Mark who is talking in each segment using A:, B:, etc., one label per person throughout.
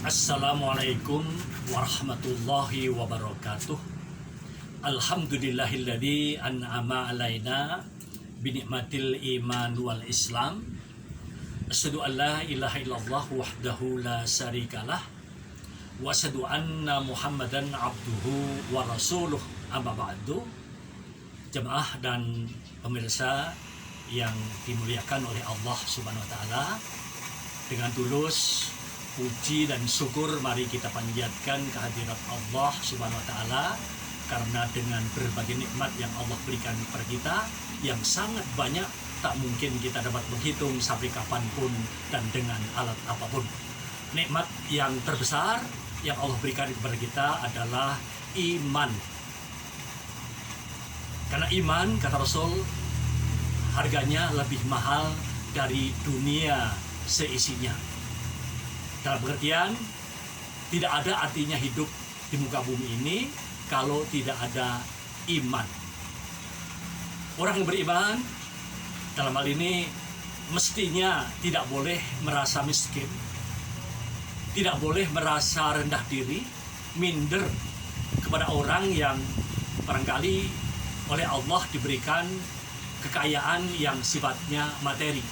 A: Assalamualaikum warahmatullahi wabarakatuh. Alhamdulillahilladzi an'ama alaina binikmatil iman wal islam. Asyhadu an la ilaha illallah wahdahu la syarikalah wa asyhadu anna Muhammadan abduhu wa rasuluh. Amma ba'du. Jemaah dan pemirsa yang dimuliakan oleh Allah Subhanahu wa taala, dengan tulus puji dan syukur mari kita panjatkan kehadirat Allah Subhanahu wa taala, karena dengan berbagai nikmat yang Allah berikan kepada kita yang sangat banyak, tak mungkin kita dapat menghitung sampai kapanpun dan dengan alat apapun. Nikmat yang terbesar yang Allah berikan kepada kita adalah iman. Karena iman, kata Rasul, harganya lebih mahal dari dunia seisinya. Dalam pengertian, tidak ada artinya hidup di muka bumi ini kalau tidak ada iman. Orang yang beriman dalam hal ini mestinya tidak boleh merasa miskin, tidak boleh merasa rendah diri, minder kepada orang yang barangkali oleh Allah diberikan kekayaan yang sifatnya materi.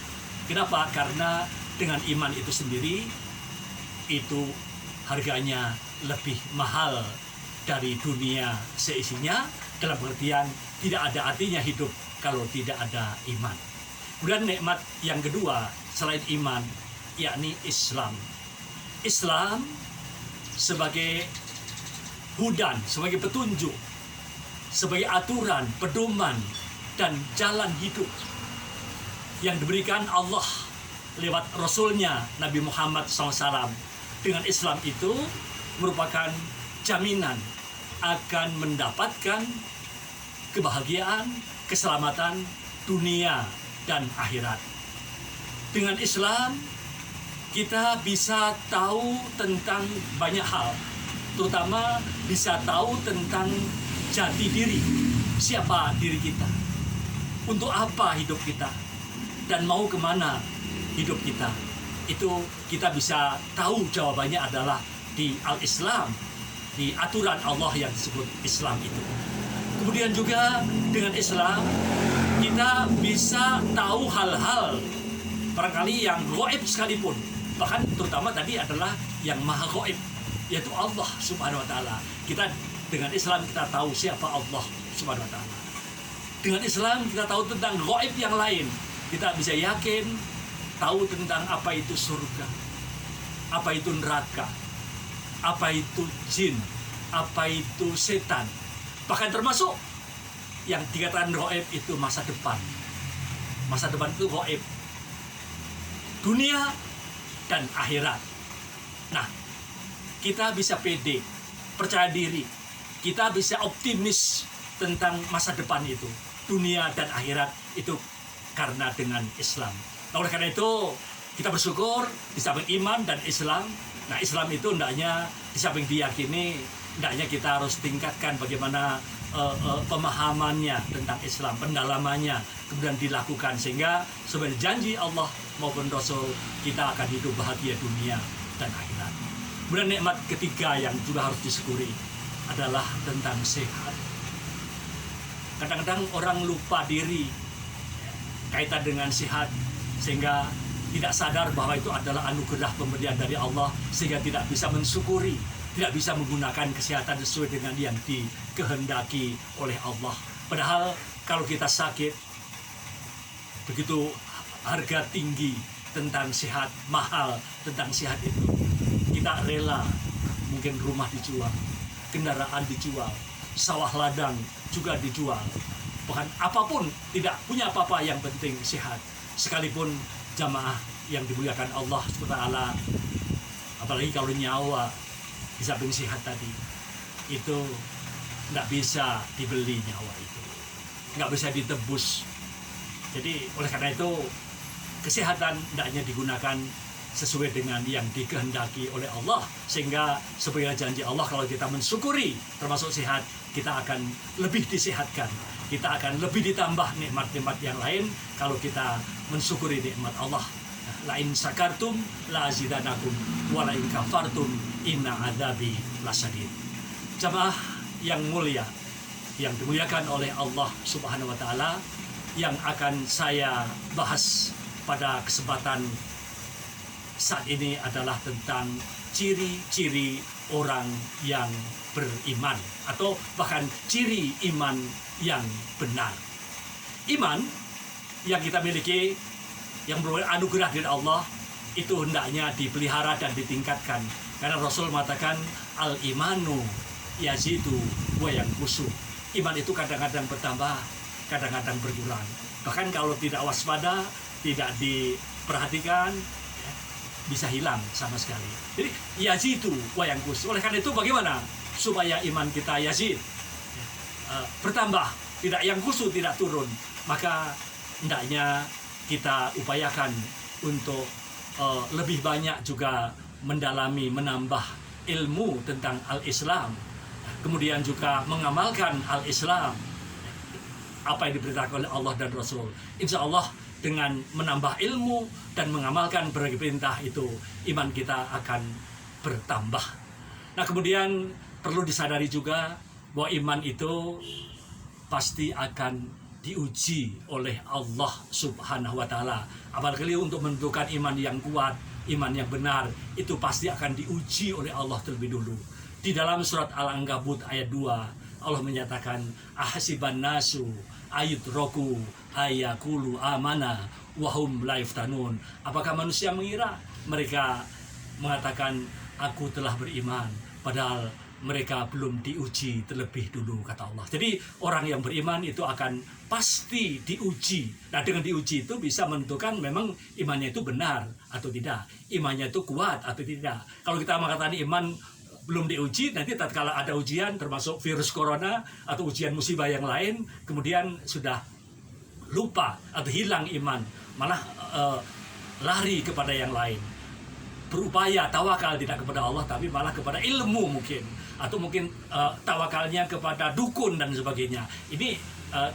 A: Kenapa? Karena dengan iman itu sendiri, itu harganya lebih mahal dari dunia seisinya. Dalam pengertian, tidak ada artinya hidup kalau tidak ada iman. Kemudian nikmat yang kedua selain iman, yakni Islam. Islam sebagai hudan, sebagai petunjuk, sebagai aturan, pedoman, dan jalan hidup yang diberikan Allah lewat Rasulnya Nabi Muhammad SAW. Dengan Islam itu merupakan jaminan akan mendapatkan kebahagiaan, keselamatan dunia dan akhirat. Dengan Islam kita bisa tahu tentang banyak hal, terutama bisa tahu tentang jati diri, siapa diri kita, untuk apa hidup kita, dan mau kemana hidup kita. Itu kita bisa tahu jawabannya adalah di Al-Islam, di aturan Allah yang disebut Islam itu. Kemudian juga dengan Islam kita bisa tahu hal-hal barangkali yang gaib sekalipun, bahkan terutama tadi adalah yang maha gaib, yaitu Allah Subhanahu wa taala. Kita dengan Islam kita tahu siapa Allah Subhanahu wa taala. Dengan Islam kita tahu tentang gaib yang lain. Kita bisa yakin tahu tentang apa itu surga, apa itu neraka, apa itu jin, apa itu setan. Bahkan termasuk yang dikatakan gaib itu masa depan. Masa depan itu gaib. Dunia dan akhirat. Nah, kita bisa pede, percaya diri. Kita bisa optimis tentang masa depan itu, dunia dan akhirat itu karena dengan Islam. Nah, oleh karena itu kita bersyukur di samping iman dan Islam. Nah, Islam itu hendaknya di samping diyakini, hendaknya kita harus tingkatkan bagaimana pemahamannya tentang Islam, pendalamannya, kemudian dilakukan sehingga sebagai janji Allah maupun Rasul kita akan hidup bahagia dunia dan akhirat. Kemudian nikmat ketiga yang juga harus disyukuri adalah tentang sehat. Kadang-kadang orang lupa diri kaitan dengan sehat, sehingga tidak sadar bahwa itu adalah anugerah pemberian dari Allah, sehingga tidak bisa mensyukuri, tidak bisa menggunakan kesehatan sesuai dengan yang dikehendaki oleh Allah. Padahal kalau kita sakit, begitu harga tinggi tentang sehat, mahal tentang sehat itu, kita rela mungkin rumah dijual, kendaraan dijual, sawah ladang juga dijual, bahkan apapun, tidak punya apa-apa, yang penting sehat. Sekalipun jamaah yang dimuliakan Allah SWT, apalagi kalau nyawa di samping sehat tadi, itu nggak bisa dibeli, nyawa itu nggak bisa ditebus. Jadi oleh karena itu kesehatan hendaknya digunakan sesuai dengan yang dikehendaki oleh Allah, sehingga sebagai janji Allah kalau kita mensyukuri termasuk sehat, kita akan lebih disehatkan, kita akan lebih ditambah nikmat-nikmat yang lain kalau kita mensyukuri nikmat Allah. Nah, la in sakartum la azidanakum wa la in kafartum inna adzabi lasyadid. Jamaah yang mulia, yang dimuliakan oleh Allah Subhanahu wa taala, yang akan saya bahas pada kesempatan saat ini adalah tentang ciri-ciri orang yang beriman, atau bahkan ciri iman yang benar. Iman yang kita miliki, yang berupa anugerah dari Allah, itu hendaknya dipelihara dan ditingkatkan. Karena Rasul mengatakan al-imanu yazidu wa yanqusu. Iman itu kadang-kadang bertambah, kadang-kadang berkurang. Bahkan kalau tidak waspada, tidak diperhatikan, bisa hilang sama sekali. Jadi yazidu wa yanqusu. Oleh karena itu bagaimana supaya iman kita yazid, bertambah, tidak yanqusu, tidak turun? Maka hendaknya kita upayakan untuk lebih banyak juga mendalami, menambah ilmu tentang al-Islam, kemudian juga mengamalkan al-Islam, apa yang diberitakan oleh Allah dan Rasul. Insya Allah dengan menambah ilmu dan mengamalkan berbagai perintah itu, iman kita akan bertambah. Nah, kemudian perlu disadari juga bahwa iman itu pasti akan diuji oleh Allah Subhanahu wa taala. Apalagi untuk menentukan iman yang kuat, iman yang benar, itu pasti akan diuji oleh Allah terlebih dulu. Di dalam surat Al-Ankabut ayat 2, Allah menyatakan ahasiban nasu ayutraku ayakulu amana wahum la yuftanun. Apakah manusia mengira mereka mengatakan aku telah beriman, padahal mereka belum diuji terlebih dulu, kata Allah. Jadi orang yang beriman itu akan pasti diuji. Nah, dengan diuji itu bisa menentukan memang imannya itu benar atau tidak, imannya itu kuat atau tidak. Kalau kita mengatakan iman belum diuji, nanti tatkala ada ujian termasuk virus corona atau ujian musibah yang lain, kemudian sudah lupa atau hilang iman, malah lari kepada yang lain, berupaya tawakal tidak kepada Allah tapi malah kepada ilmu mungkin, atau mungkin tawakalnya kepada dukun dan sebagainya. Ini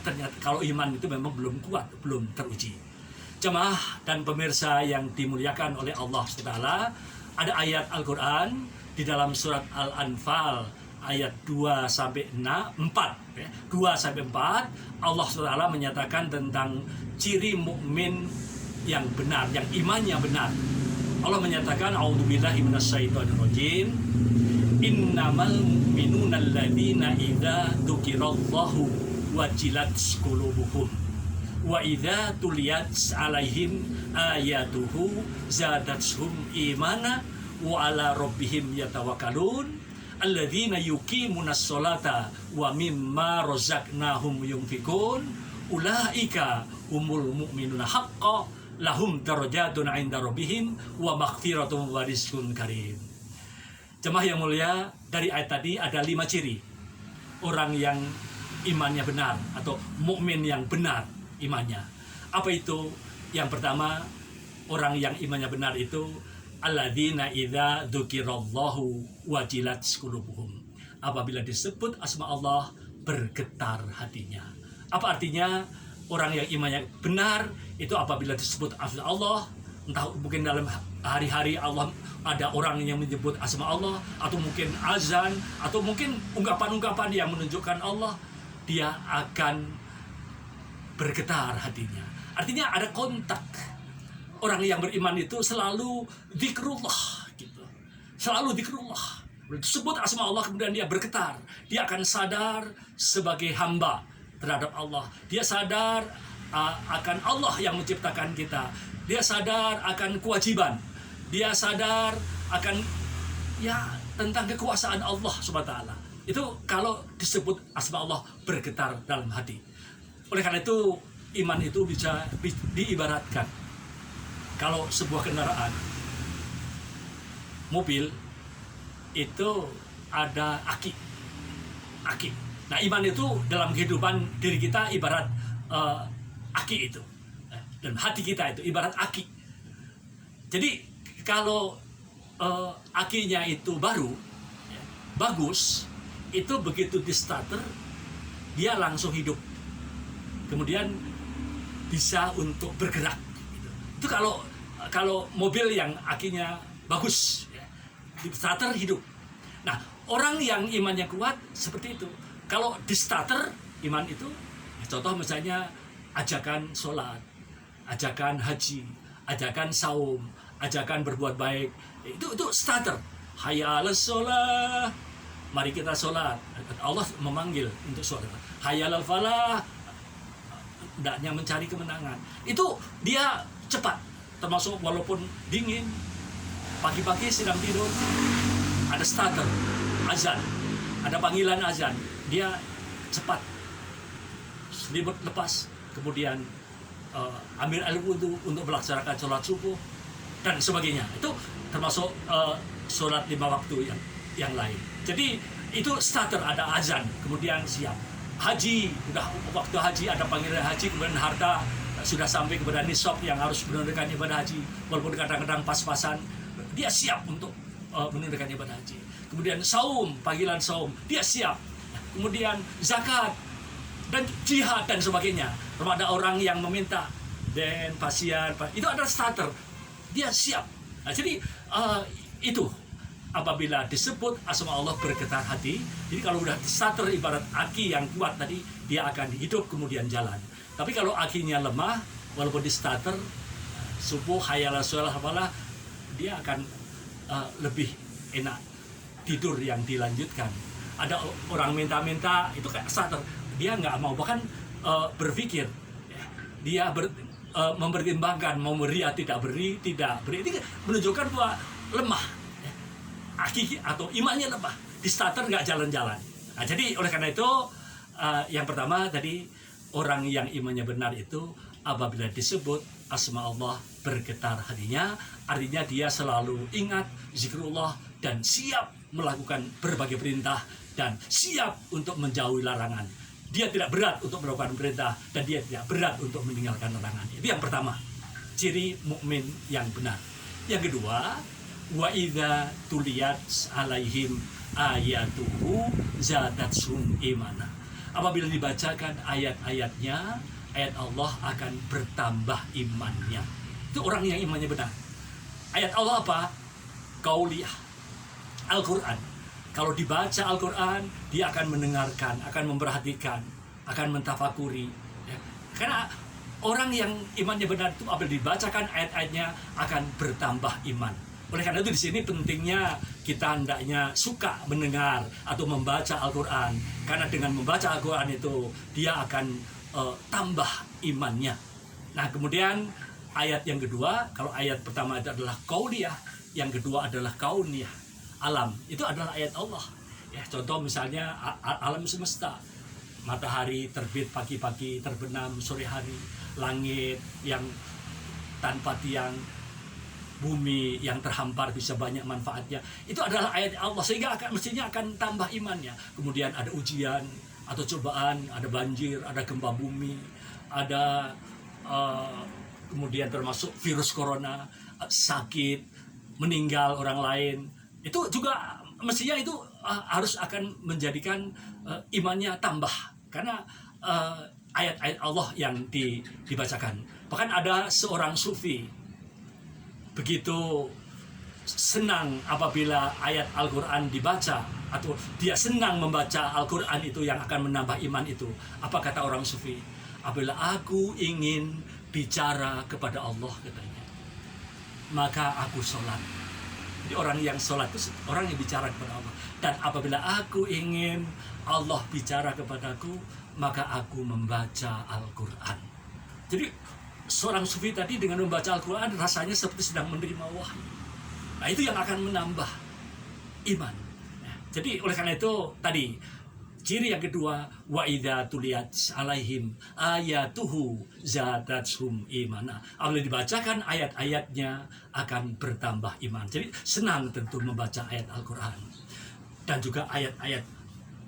A: ternyata kalau iman itu memang belum kuat, belum teruji. Jemaah dan pemirsa yang dimuliakan oleh Allah SWT, ada ayat Al-Quran di dalam surat Al-Anfal ayat 2-4, 2-4, Allah SWT menyatakan tentang ciri mukmin yang benar, yang imannya benar. Allah menyatakan a'udzubillahi minasyaitonirrajim, innamal mu'minuna alladzina idza dzukirallahu wajilat qulubuhum wa idza tuliyat 'alaihim ayatuhu zadatuhum imana wa 'ala rabbihim yatawakkalun alladzina yuqimunas sholata wa mimma razaqnahum yunfikun ulaika humul mu'minuna haqqan lahum darajatun 'inda rabbihim wa maghfiratun wa rizqun karim. Jemaah yang mulia, dari ayat tadi ada 5 ciri orang yang imannya benar atau mukmin yang benar imannya. Apa itu? Yang pertama, orang yang imannya benar itu alladzina idza dzukirallahu wajilat qulubuhum. Apabila disebut asma Allah, bergetar hatinya. Apa artinya? Orang yang imannya benar itu apabila disebut asma Allah, entah mungkin dalam hari-hari Allah ada orang yang menyebut asma Allah, atau mungkin azan, atau mungkin ungkapan-ungkapan yang menunjukkan Allah, dia akan bergetar hatinya. Artinya ada kontak. Orang yang beriman itu selalu zikrullah gitu. Selalu zikrullah. Disebut asma Allah kemudian dia bergetar. Dia akan sadar sebagai hamba terhadap Allah. Dia sadar akan Allah yang menciptakan kita. Dia sadar akan kewajiban. Dia sadar akan tentang kekuasaan Allah SWT. Itu kalau disebut asma Allah bergetar dalam hati. Oleh karena itu iman itu bisa diibaratkan. Kalau sebuah kendaraan, mobil itu ada aki. Nah, iman itu dalam kehidupan diri kita ibarat aki itu. Dan hati kita itu ibarat aki. Jadi kalau akinya itu baru, bagus, itu begitu di starter, dia langsung hidup. Kemudian bisa untuk bergerak. Itu kalau kalau mobil yang akinya bagus, ya, di starter hidup. Nah, orang yang imannya kuat seperti itu. Kalau di starter iman itu, contoh misalnya ajakan sholat, ajakan haji, ajakan saum, ajakan berbuat baik, itu starter. Hayya 'alas sholat, mari kita sholat. Allah memanggil untuk sholat. Hayya 'alal falah, hendaknya mencari kemenangan. Itu dia cepat, termasuk walaupun dingin, pagi-pagi sedang tidur, ada starter, azan, ada panggilan azan, dia cepat selimut lepas, kemudian ambil air wudhu untuk melaksanakan sholat subuh dan sebagainya. Itu termasuk sholat 5 waktu yang lain. Jadi itu starter, ada azan, kemudian siap. Haji, udah waktu haji, ada panggilan haji, kemudian harta sudah sampai kepada nisab yang harus menunaikan ibadah haji, walaupun kadang-kadang pas-pasan, dia siap untuk menunaikan ibadah haji. Kemudian saum, panggilan saum, dia siap. Kemudian zakat dan jihad dan sebagainya. Ada orang yang meminta dan pasien, itu adalah starter, dia siap. Nah, jadi itu apabila disebut asma Allah bergetar hati. Jadi kalau udah starter ibarat aki yang kuat tadi, dia akan hidup kemudian jalan. Tapi kalau akinya lemah, walaupun di starter subuh hayya 'alas shalah apalah, dia akan lebih enak tidur yang dilanjutkan. Ada orang minta-minta, itu kayak starter, dia nggak mau, bahkan berpikir, dia mempertimbangkan mau beri atau tidak beri. Ini menunjukkan bahwa lemah, aki atau imannya lemah, di starter nggak jalan-jalan. Nah, jadi oleh karena itu yang pertama tadi, orang yang imannya benar itu apabila disebut asma Allah bergetar hatinya, artinya dia selalu ingat zikrullah dan siap melakukan berbagai perintah dan siap untuk menjauhi larangan. Dia tidak berat untuk melakukan perintah dan dia tidak berat untuk meninggalkan larangan. Itu yang pertama, ciri mukmin yang benar. Yang kedua, wa idza tuliyat alaihim ayatuhu zadatsum imana. Apabila dibacakan ayat-ayatnya, ayat Allah akan bertambah imannya. Itu orang yang imannya benar. Ayat Allah apa? Qauliyah, Al-Quran. Kalau dibaca Al-Quran, dia akan mendengarkan, akan memperhatikan, akan mentafakuri. Ya. Karena orang yang imannya benar itu apabila dibacakan ayat-ayatnya akan bertambah iman. Oleh karena itu di sini pentingnya kita hendaknya suka mendengar atau membaca Al-Quran. Karena dengan membaca Al-Quran itu dia akan tambah imannya. Nah, kemudian ayat yang kedua, kalau ayat pertama itu adalah qauliyah, yang kedua adalah kauniyah, alam. Itu adalah ayat Allah. Ya, contoh misalnya alam semesta. Matahari terbit pagi-pagi, terbenam sore hari, langit yang tanpa tiang, bumi yang terhampar bisa banyak manfaatnya. Itu adalah ayat Allah, sehingga mestinya akan tambah imannya. Kemudian ada ujian atau cobaan, ada banjir, ada gempa bumi, ada kemudian termasuk virus corona, sakit, meninggal orang lain. Itu juga mestinya itu harus akan menjadikan imannya tambah, karena ayat-ayat Allah yang dibacakan. Bahkan ada seorang sufi begitu senang apabila ayat Al-Quran dibaca, atau dia senang membaca Al-Quran itu yang akan menambah iman itu. Apa kata orang sufi? Apabila aku ingin bicara kepada Allah, katanya, maka aku sholat. Jadi orang yang sholat itu orang yang bicara kepada Allah. Dan apabila aku ingin Allah bicara kepadaku, maka aku membaca Al-Quran. Jadi seorang sufi tadi dengan membaca Al-Quran rasanya seperti sedang menerima wahyu. Nah, itu yang akan menambah iman. Jadi oleh karena itu tadi ciri yang kedua, wa idza tuliyat alaihim ayatuhu zadatsum imana. Apabila dibacakan ayat-ayatnya akan bertambah iman. Jadi senang tentu membaca ayat Al-Quran. Dan juga ayat-ayat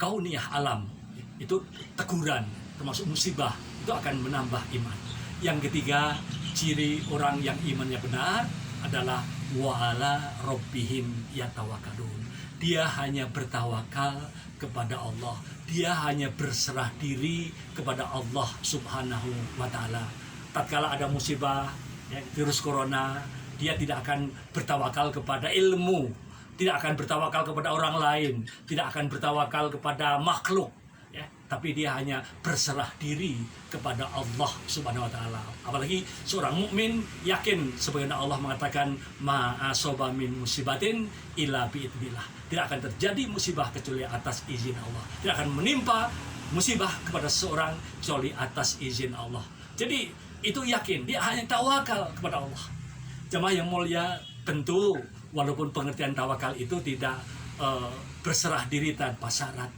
A: kauniyah, alam, itu teguran termasuk musibah, itu akan menambah iman. Yang ketiga, ciri orang yang imannya benar adalah wa ala rabbihim yatawakkalun. Dia hanya bertawakal kepada Allah. Dia hanya berserah diri kepada Allah Subhanahu wa ta'ala. Tatkala ada musibah, ya, virus corona, dia tidak akan bertawakal kepada ilmu, tidak akan bertawakal kepada orang lain, tidak akan bertawakal kepada makhluk, ya, tapi dia hanya berserah diri kepada Allah Subhanahu wa taala. Apalagi seorang mukmin yakin sebagaimana Allah mengatakan ma asaba min musibatin illa biidznillah. Tidak akan terjadi musibah kecuali atas izin Allah. Tidak akan menimpa musibah kepada seorang kecuali atas izin Allah. Jadi itu yakin, dia hanya tawakal kepada Allah. Jemaah yang mulia, tentu walaupun pengertian tawakal itu tidak berserah diri tanpa syarat.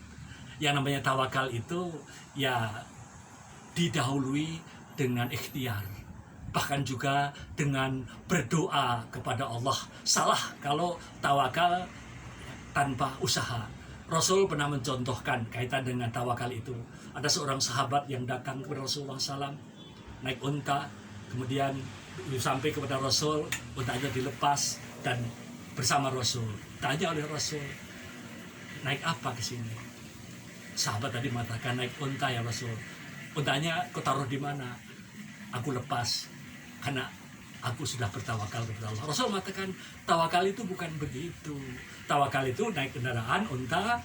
A: Yang namanya tawakal itu ya didahului dengan ikhtiar, bahkan juga dengan berdoa kepada Allah. Salah kalau tawakal tanpa usaha. Rasul pernah mencontohkan kaitan dengan tawakal itu. Ada seorang sahabat yang datang kepada Rasulullah SAW, naik unta, kemudian sampai kepada Rasul, untanya dilepas dan bersama Rasul. Tanya oleh Rasul, naik apa ke sini? Sahabat tadi mengatakan naik unta ya Rasul. Untanya kau taruh di mana? Aku lepas karena aku sudah bertawakal kepada Allah. Rasul mengatakan tawakal itu bukan begitu. Tawakal itu naik kendaraan unta,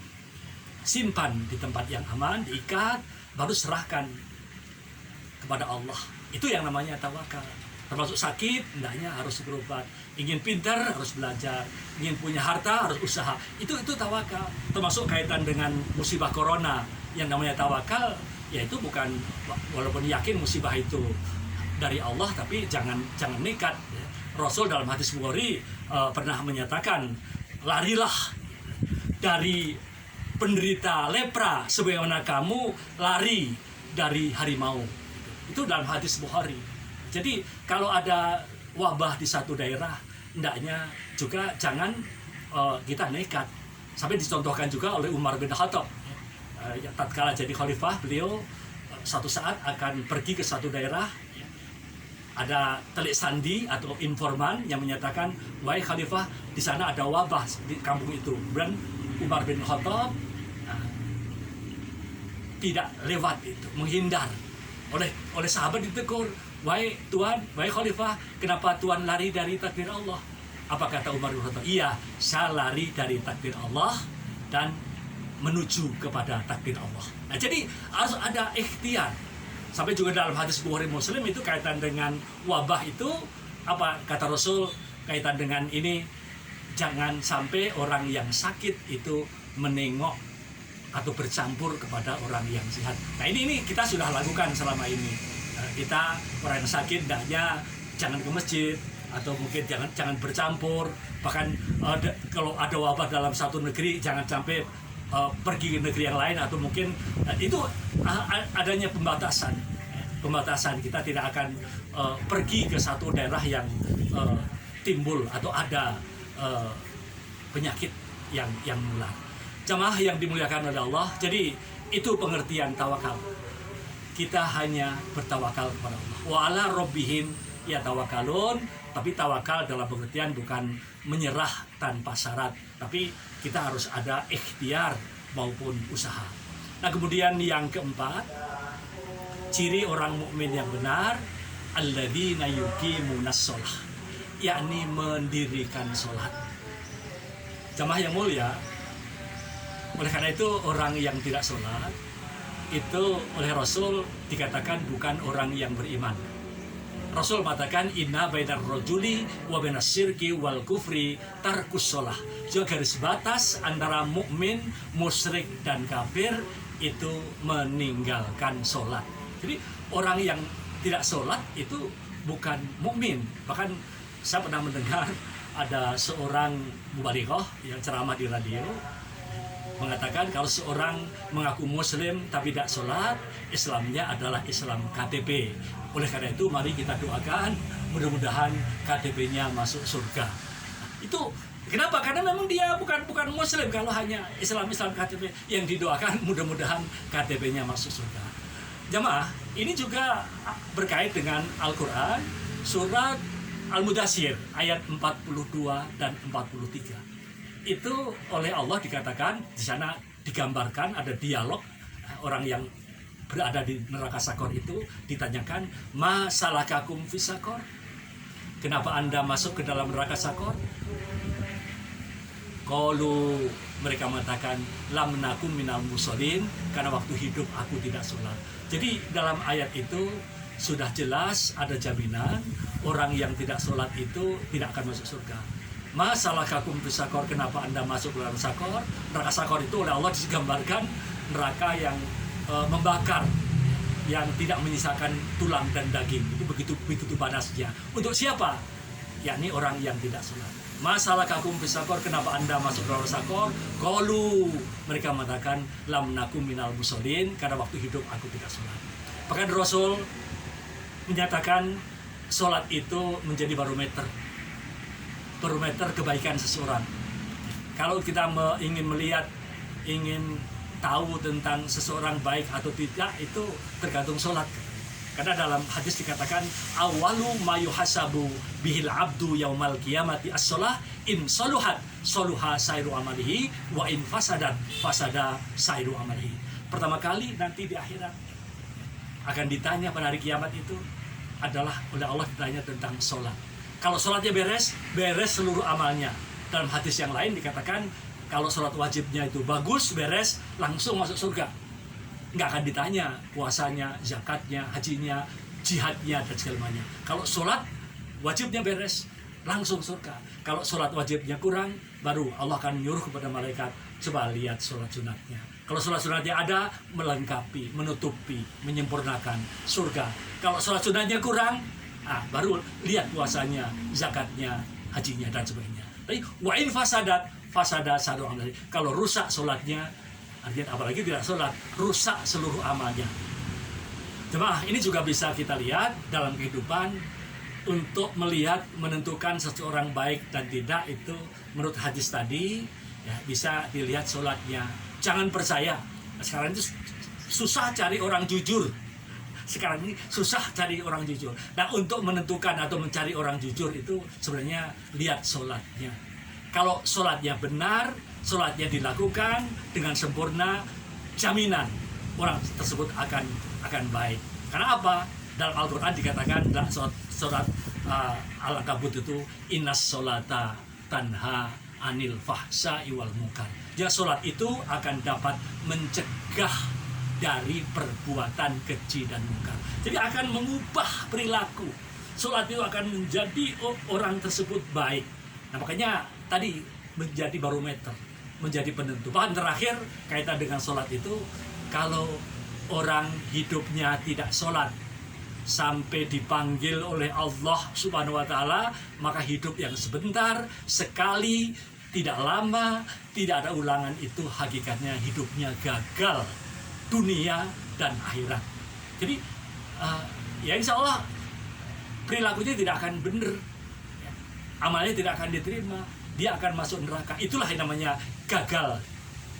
A: simpan di tempat yang aman, diikat, baru serahkan kepada Allah. Itu yang namanya tawakal. Termasuk sakit, hendaknya harus berobat. Ingin pintar, harus belajar. Ingin punya harta, harus usaha. Itu tawakal. Termasuk kaitan dengan musibah corona. Yang namanya tawakal, yaitu bukan, walaupun yakin musibah itu dari Allah, tapi jangan nekat. Rasul dalam hadis Bukhari pernah menyatakan, larilah dari penderita lepra sebagaimana kamu lari dari harimau. Itu dalam hadis Bukhari. Jadi kalau ada wabah di satu daerah, hendaknya juga jangan kita nekat. Sampai dicontohkan juga oleh Umar bin Khattab. Tatkala jadi khalifah, beliau satu saat akan pergi ke satu daerah. Ada telik sandi atau informan yang menyatakan, wahai khalifah, di sana ada wabah di kampung itu. Dan Umar bin Khattab tidak lewat itu, menghindar. Oleh sahabat ditegur, wahai Tuan, wahai khalifah, kenapa Tuan lari dari takdir Allah? Apa kata Umar bin Khattab? Iya, saya lari dari takdir Allah dan menuju kepada takdir Allah. Nah, jadi harus ada ikhtiar. Sampai juga dalam hadis Bukhari Muslim itu kaitan dengan wabah itu, apa kata Rasul kaitan dengan ini, jangan sampai orang yang sakit itu menengok atau bercampur kepada orang yang sehat. Nah ini kita sudah lakukan selama ini. Kita orang yang sakit hendaknya jangan ke masjid, atau mungkin jangan bercampur. Bahkan kalau ada wabah dalam satu negeri, jangan sampai pergi ke negeri yang lain, atau mungkin itu adanya pembatasan. Kita tidak akan pergi ke satu daerah yang timbul atau ada penyakit yang menular. Jamaah yang dimuliakan oleh Allah, jadi itu pengertian tawakal. Kita hanya bertawakal kepada Allah. Wa ala rabbihim yatawakalun. Tapi tawakal dalam pengertian bukan menyerah tanpa syarat, tapi kita harus ada ikhtiar maupun usaha. Nah, kemudian yang keempat, ciri orang mukmin yang benar, alladzina yuqimunas shalah, yakni mendirikan salat. Jamaah yang mulia, oleh karena itu orang yang tidak sholat itu oleh Rasul dikatakan bukan orang yang beriman. Rasul mengatakan inna bainar rajuli wa bainas syirki wal kufri tarkus shalah. Juga garis batas antara mukmin, musyrik dan kafir itu meninggalkan sholat. Jadi orang yang tidak sholat itu bukan mukmin. Bahkan saya pernah mendengar ada seorang mubalighah yang ceramah di radio mengatakan kalau seorang mengaku muslim tapi tidak sholat, Islamnya adalah Islam KTP. Oleh karena itu mari kita doakan mudah-mudahan KTP-nya masuk surga. Itu kenapa? Karena memang dia bukan muslim. Kalau hanya Islam KTP, yang didoakan mudah-mudahan KTP-nya masuk surga. Jamaah, ini juga berkait dengan Al-Quran, surat Al-Mudaththir ayat 42 dan 43. Itu oleh Allah dikatakan, di sana digambarkan ada dialog orang yang berada di neraka Sakor itu ditanyakan, ma salakakum fi sakor? kenapa Anda masuk ke dalam neraka Sakor? Qalu, mereka mengatakan, lam nakum minal musholin, karena waktu hidup aku tidak sholat. Jadi dalam ayat itu sudah jelas ada jaminan orang yang tidak sholat itu tidak akan masuk surga. Masalah kakum fis sakor, kenapa Anda masuk ke dalam Sakor? Neraka Sakor itu oleh Allah digambarkan neraka yang membakar, yang tidak menyisakan tulang dan daging. Itu begitu panasnya. Untuk siapa? Yakni orang yang tidak sholat. Masalah kakum fis sakor, kenapa Anda masuk ke dalam Sakor? Qalu, mereka mengatakan, lam nakum minal musholin, karena waktu hidup aku tidak sholat. Bahkan Rasul menyatakan sholat itu menjadi barometer kebaikan seseorang. Kalau kita ingin melihat, ingin tahu tentang seseorang baik atau tidak, itu tergantung sholat. Karena dalam hadis dikatakan, awalu ma yuhasabu bihil abdu yaumal qiyamati as-shalah, in saluhat saluha sairu amalihi, wa in fasadat fasada sairu amalihi. Pertama kali nanti di akhirat akan ditanya pada hari kiamat itu adalah oleh Allah ditanya tentang sholat. Kalau sholatnya beres seluruh amalnya. Dalam hadis yang lain dikatakan, kalau sholat wajibnya itu bagus, beres, langsung masuk surga. Nggak akan ditanya puasanya, zakatnya, hajinya, jihadnya, dan segala macamnya. Kalau sholat wajibnya beres, langsung surga. Kalau sholat wajibnya kurang, baru Allah akan menyuruh kepada malaikat, coba lihat sholat sunatnya. Kalau sholat sunatnya ada, melengkapi, menutupi, menyempurnakan surga. Kalau sholat sunatnya kurang, baru lihat puasanya, zakatnya, hajinya, dan sebagainya. Tapi wa'in fasada sadu amali. Kalau rusak sholatnya, artinya apalagi tidak sholat, rusak seluruh amalnya. Jemaah, ini juga bisa kita lihat dalam kehidupan untuk melihat, menentukan seseorang baik dan tidak, itu menurut hadis tadi, ya, bisa dilihat sholatnya. Jangan percaya, sekarang itu susah cari orang jujur. Sekarang ini susah cari orang jujur. Nah, untuk menentukan atau mencari orang jujur itu sebenarnya lihat sholatnya. Kalau sholatnya benar, sholatnya dilakukan dengan sempurna, jaminan orang tersebut akan baik. Karena apa? Dalam Al-Quran dikatakan dalam surat Al-Ankabut itu, innas sholata tanha anil fahsya'i wal munkar. Ya, sholat itu akan dapat mencegah dari perbuatan keji dan mungkar. Jadi akan mengubah perilaku. Sholat itu akan menjadi orang tersebut baik. Nah, makanya tadi menjadi barometer, menjadi penentu. Bahkan terakhir kaitan dengan sholat itu, kalau orang hidupnya tidak sholat sampai dipanggil oleh Allah Subhanahu wa Ta'ala, maka hidup yang sebentar, sekali, tidak lama, tidak ada ulangan, itu hakikatnya hidupnya gagal dunia dan akhirat. Jadi ya insya Allah perilakunya tidak akan benar, amalnya tidak akan diterima, dia akan masuk neraka. Itulah yang namanya gagal.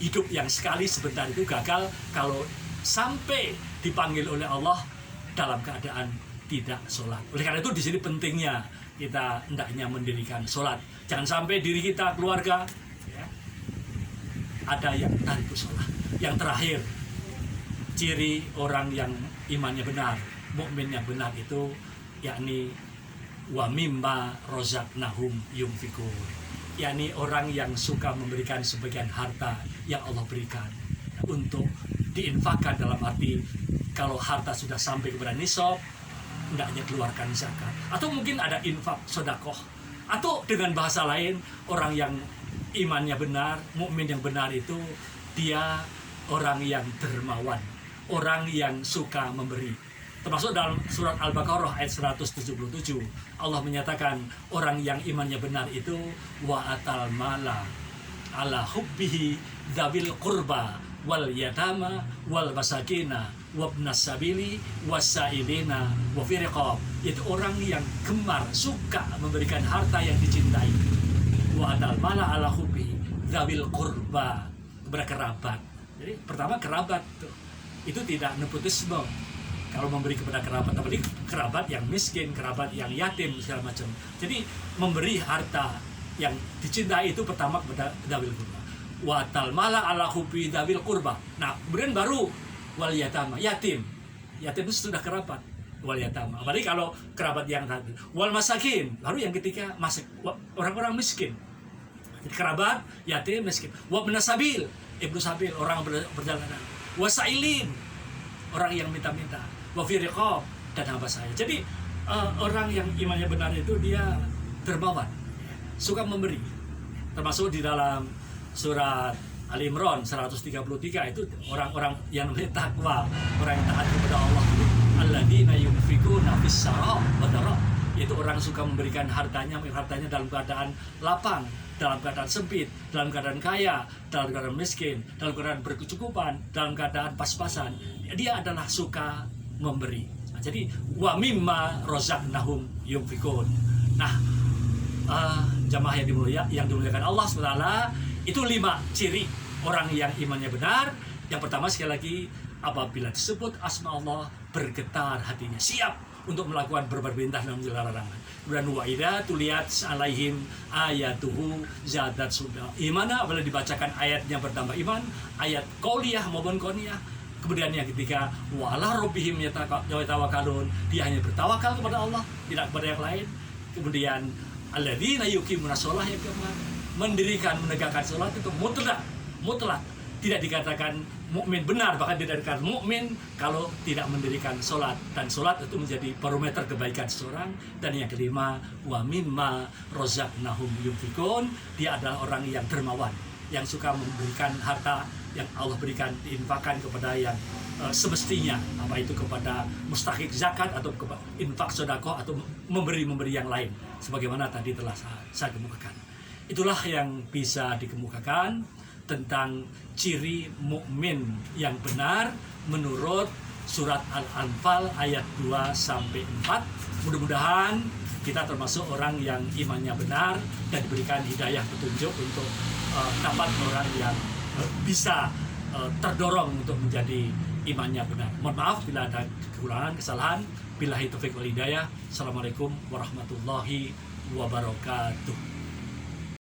A: Hidup yang sekali sebentar itu gagal kalau sampai dipanggil oleh Allah dalam keadaan tidak sholat. Oleh karena itu di sini pentingnya kita hendaknya mendirikan sholat. Jangan sampai diri kita, keluarga, ya, ada yang tarik sholat. Yang terakhir, ciri orang yang imannya benar, mukmin yang benar itu, yakni wa mimma rozaqnahum yunfikun, yakni orang yang suka memberikan sebagian harta yang Allah berikan untuk diinfakkan. Dalam arti kalau harta sudah sampai kepada nisab, hendaknya keluarkan zakat, atau mungkin ada infak sedekah, atau dengan bahasa lain, orang yang imannya benar, mukmin yang benar itu dia orang yang dermawan, orang yang suka memberi. Termasuk dalam surat Al-Baqarah ayat 177, Allah menyatakan orang yang imannya benar itu wa atal mala ala hubbihi dzawil qurba wal yatama wal masakina wabnas sabili wasailina wa fi riqab. Itu orang yang gemar, suka memberikan harta yang dicintai. Wa atal mala ala hubbihi dzawil qurba, kepada kerabat. Jadi pertama kerabat itu tidak nepotisme. Kalau memberi kepada kerabat, apalagi kerabat yang miskin, kerabat yang yatim, segala macam. Jadi memberi harta yang dicintai itu pertama kepada dzawil qurba. Wa tal mala ala hubbi dzawil qurba. Nah, kemudian baru wal yatama, yatim. Yatim itu sudah kerabat. wal yatama. Apalagi kalau kerabat yang tadi. Wal masakin. Lalu yang ketiga orang-orang miskin. Jadi kerabat, yatim, miskin. Wa ibnasabil, ibnu sabil, orang berjalanan. Wasailin, orang yang minta-minta. Wa fi riqab, dan hamba saya. Jadi orang yang imannya benar itu dia dermawan, suka memberi. Termasuk di dalam surat Al-Imran 133 itu orang-orang yang takwa, orang yang taat kepada Allah. Alladzina yunfikuna fis-sarra wa dharra. Itu orang suka memberikan hartanya dalam keadaan lapang, dalam keadaan sempit, dalam keadaan kaya, dalam keadaan miskin, dalam keadaan berkecukupan, dalam keadaan pas-pasan. Dia adalah suka memberi. Nah, jadi wa mimma razaqnahum yunfikun. Nah, jamaah yang dimuliakan Allah SWT, itu 5 ciri orang yang imannya benar. Yang pertama, sekali lagi, apabila disebut asma Allah, bergetar hatinya, siap untuk melakukan berbagai perintah dan menjauhi larangan. Kemudian wa idza tuliyat alaihim ayatuhu zadat sudah. Imana apabila dibacakan ayatnya bertambah iman, ayat qauliyah maupun qoniyah. Kemudian yang ketiga, wala rabbihim yatawakkalun, dia hanya bertawakal kepada Allah, tidak kepada yang lain. Kemudian alladzina yuqimuna shalah, yang keempat, mendirikan menegakkan salat itu mutlak. Tidak dikatakan mukmin benar, bahkan tidak dikatakan mukmin kalau tidak mendirikan sholat. Dan sholat itu menjadi barometer kebaikan seseorang. Dan yang kelima, wa mimma razaqnahum yunfikun, dia adalah orang yang dermawan, yang suka memberikan harta yang Allah berikan, diinfakkan kepada yang semestinya, apa itu kepada mustahik zakat atau infak sedekah atau memberi yang lain, sebagaimana tadi telah saya kemukakan. Itulah yang bisa dikemukakan tentang ciri mukmin yang benar menurut surat Al-Anfal ayat 2-4. Mudah-mudahan kita termasuk orang yang imannya benar dan diberikan hidayah petunjuk untuk dapat orang yang bisa terdorong untuk menjadi imannya benar. Mohon maaf bila ada kekurangan, kesalahan. Billahi taufiq wal hidayah. Assalamualaikum warahmatullahi wabarakatuh.